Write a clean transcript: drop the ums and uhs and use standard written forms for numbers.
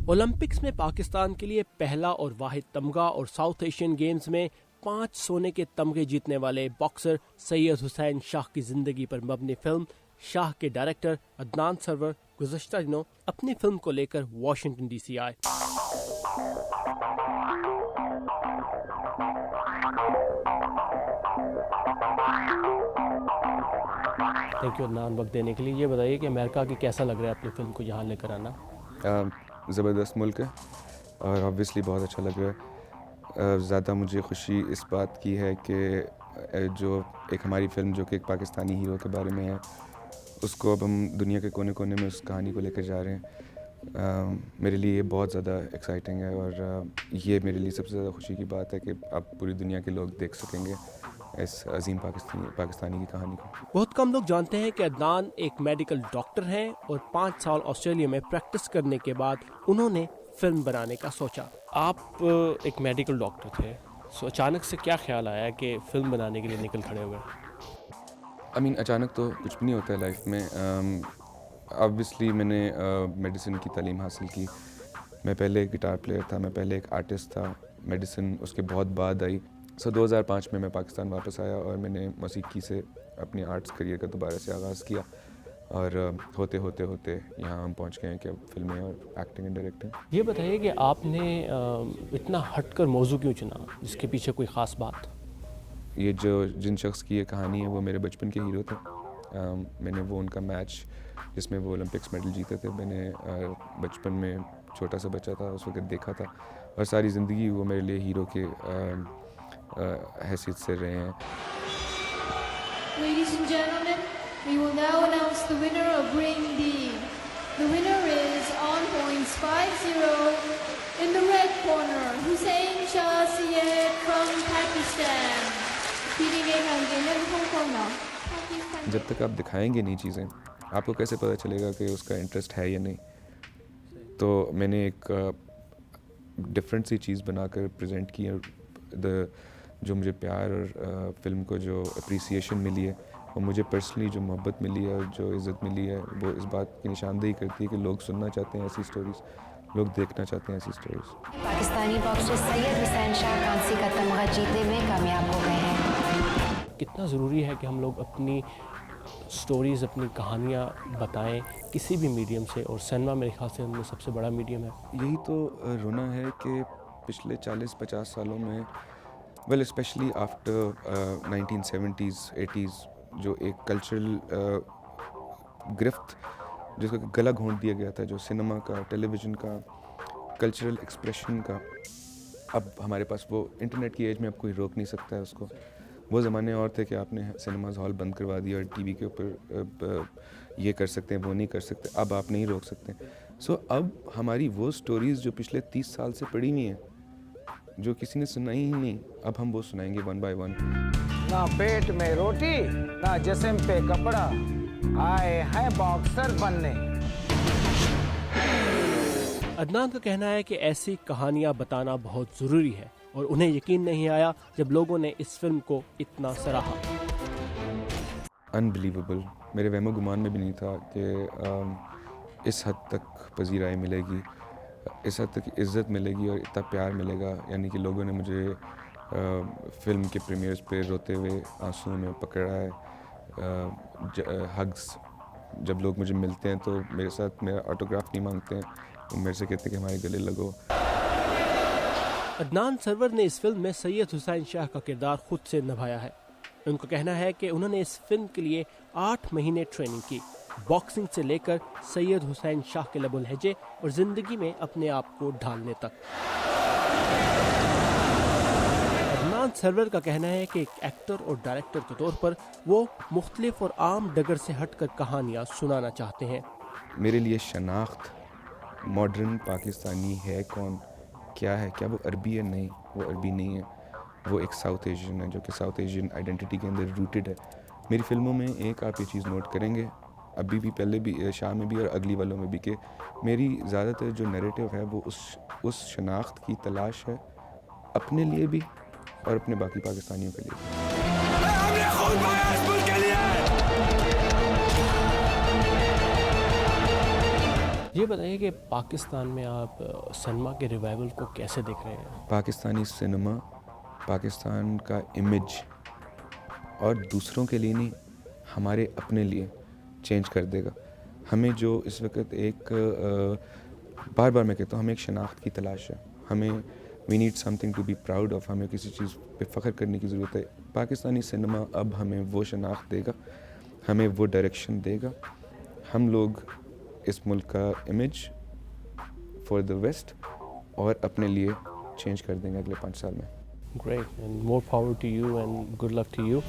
Olympics में पाकिस्तान के लिए पहला और वाहिद तमगा और साउथ एशियन गेम्स में 5 सोने के तमगे जीतने वाले बॉक्सर सैयद हुसैन शाह की जिंदगी पर मबनी फिल्म शाह के डायरेक्टर अदनान सरवर गुज़श्ता दिनों अपनी फिल्म को लेकर वॉशिंगटन डीसी आए। थैंक यू अदनान, वक्त देने के लिए। ये बताइए कि अमेरिका की कैसा लग रहा है अपनी फिल्म को यहाँ लेकर आना? ज़बरदस्त मुल्क है और ऑब्वियसली बहुत अच्छा लग रहा है। ज़्यादा मुझे खुशी इस बात की है कि जो एक हमारी फ़िल्म जो कि एक पाकिस्तानी हीरो के बारे में है, उसको अब हम दुनिया के कोने कोने में उस कहानी को लेकर जा रहे हैं। मेरे लिए ये बहुत ज़्यादा एक्साइटिंग है और ये मेरे लिए सबसे ज़्यादा खुशी की बात है कि अब पूरी दुनिया के लोग देख सकेंगे इस अजीम पाकिस्तानी की कहानी को। बहुत कम लोग जानते हैं कि अदनान एक मेडिकल डॉक्टर हैं और 5 साल ऑस्ट्रेलिया में प्रैक्टिस करने के बाद उन्होंने फिल्म बनाने का सोचा। आप एक मेडिकल डॉक्टर थे, सो अचानक से क्या ख्याल आया कि फिल्म बनाने के लिए निकल खड़े हुए? अचानक तो कुछ भी नहीं होता है लाइफ में। ऑब्वियसली मैंने मेडिसिन की तालीम हासिल की। मैं पहले एक गिटार प्लेयर था, मैं पहले एक आर्टिस्ट था। मेडिसिन उसके बहुत बाद आई। 2005 में मैं पाकिस्तान वापस आया और मैंने मौसीकी से अपने आर्ट्स करियर का दोबारा से आगाज़ किया और होते होते यहाँ हम पहुँच गए हैं कि अब फिल्में और एक्टिंग एंड डायरेक्टिंग। ये बताइए कि आपने इतना हटकर मौजू क्यों चुना, जिसके पीछे कोई ख़ास बात? ये जिन शख्स की ये कहानी है वो मेरे बचपन के हीरो थे। मैंने वो उनका मैच जिसमें वो ओलंपिक्स मेडल जीते थे, मैंने बचपन में छोटा सा बच्चा था उस वक्त देखा था और सारी ज़िंदगी वो मेरे लिए हीरो के हैसियत से रहे हैं। Ladies and gentlemen, we will now announce the winner of Ring D. The winner is on points 5-0 in the red corner, Hussein Shah Syed from Pakistan. जब तक आप दिखाएंगे नहीं चीज़ें, आपको कैसे पता चलेगा कि उसका इंटरेस्ट है या नहीं? तो मैंने एक डिफरेंट सी चीज़ बनाकर प्रेजेंट की और जो मुझे प्यार और फिल्म को जो अप्रिसिएशन मिली है और मुझे पर्सनली जो मोहब्बत मिली है और जो इज़्ज़त मिली है, वो इस बात की निशानदेही करती है कि लोग सुनना चाहते हैं ऐसी स्टोरीज़, लोग देखना चाहते हैं ऐसी स्टोरीज़। पाकिस्तानी बॉक्सर सैयद हुसैन शाह कांसी का तमगा जीतने में कामयाब हो गए हैं। कितना ज़रूरी है कि हम लोग अपनी स्टोरीज़, अपनी कहानियाँ बताएं किसी भी मीडियम से, और सिनेमा मेरे ख्याल से उनमें सबसे बड़ा मीडियम है। यही तो रोना है कि पिछले 40-50 सालों में, well specially after 1970s 80s, जो एक कल्चरल गिरफ्त जिसका गला घोंट दिया गया था, जो सिनेमा का, टेलीविज़न का, कल्चरल एक्सप्रेशन का, अब हमारे पास वो इंटरनेट की एज में अब कोई रोक नहीं सकता है उसको। वो ज़माने और थे कि आपने सिनेमाज़ हॉल बंद करवा दिया और टीवी के ऊपर ये कर सकते हैं, वो नहीं कर सकते, अब आप नहीं रोक सकते। अब हमारी वो स्टोरीज़ जो पिछले 30 साल से पड़ी हुई हैं, जो किसी ने सुनाई ही नहीं, अब हम वो सुनाएंगे 1 by 1। ना पेट में रोटी, ना जिस्म पे कपड़ा, आए हैं बॉक्सर बनने। अदनान का कहना है कि ऐसी कहानियां बताना बहुत ज़रूरी है और उन्हें यकीन नहीं आया जब लोगों ने इस फिल्म को इतना सराहा। अनबिलीवेबल, मेरे वहमो गुमान में भी नहीं था कि इस हद तक पजीराई मिलेगी, इस हद तक इज़्ज़त मिलेगी और इतना प्यार मिलेगा। यानी कि लोगों ने मुझे फ़िल्म के प्रीमियर्स पे रोते हुए आंसुओं में पकड़ा है। हग्स, जब लोग मुझे मिलते हैं तो मेरे साथ मेरा ऑटोग्राफ नहीं मांगते हैं, वो मेरे से कहते हैं कि हमारे गले लगो। अदनान सरवर ने इस फिल्म में सैयद हुसैन शाह का किरदार खुद से निभाया है। उनका कहना है कि उन्होंने इस फिल्म के लिए 8 महीने ट्रेनिंग की, बॉक्सिंग से लेकर सैयद हुसैन शाह के लबुल लहजे और ज़िंदगी में अपने आप को ढालने तक। अदनान सरवर का कहना है कि एक एक्टर और डायरेक्टर के तौर पर वो मुख्तलिफ और आम डगर से हटकर कहानियाँ सुनाना चाहते हैं। मेरे लिए शनाख्त मॉडर्न पाकिस्तानी है कौन, क्या है, क्या वो अरबी है? नहीं, वो अरबी नहीं है, वो एक साउथ एशियन है जो कि साउथ एशियन आइडेंटिटी के अंदर रूटेड है। मेरी फ़िल्मों में एक आप ये चीज़ नोट करेंगे, अभी भी, पहले भी, शाह में भी और अगली वालों में भी, कि मेरी ज़्यादातर जो नैरेटिव है वो उस शनाख्त की तलाश है, अपने लिए भी और अपने बाकी पाकिस्तानियों के लिए। ये बताइए कि पाकिस्तान में आप सिनेमा के रिवाइवल को कैसे देख रहे हैं? पाकिस्तानी सिनेमा पाकिस्तान का इमेज और दूसरों के लिए नहीं, हमारे अपने लिए चेंज कर देगा। हमें जो इस वक्त एक बार बार मैं कहता हूँ, हमें एक शनाख्त की तलाश है। हमें we need something to be proud of. हमें किसी चीज़ पे फ़ख्र करने की ज़रूरत है। पाकिस्तानी सिनेमा अब हमें वो शनाख्त देगा, हमें वो डायरेक्शन देगा। हम लोग इस मुल्क का इमेज फॉर द वेस्ट और अपने लिए चेंज कर देंगे अगले 5 साल में। Great, and more power to you and good luck to you.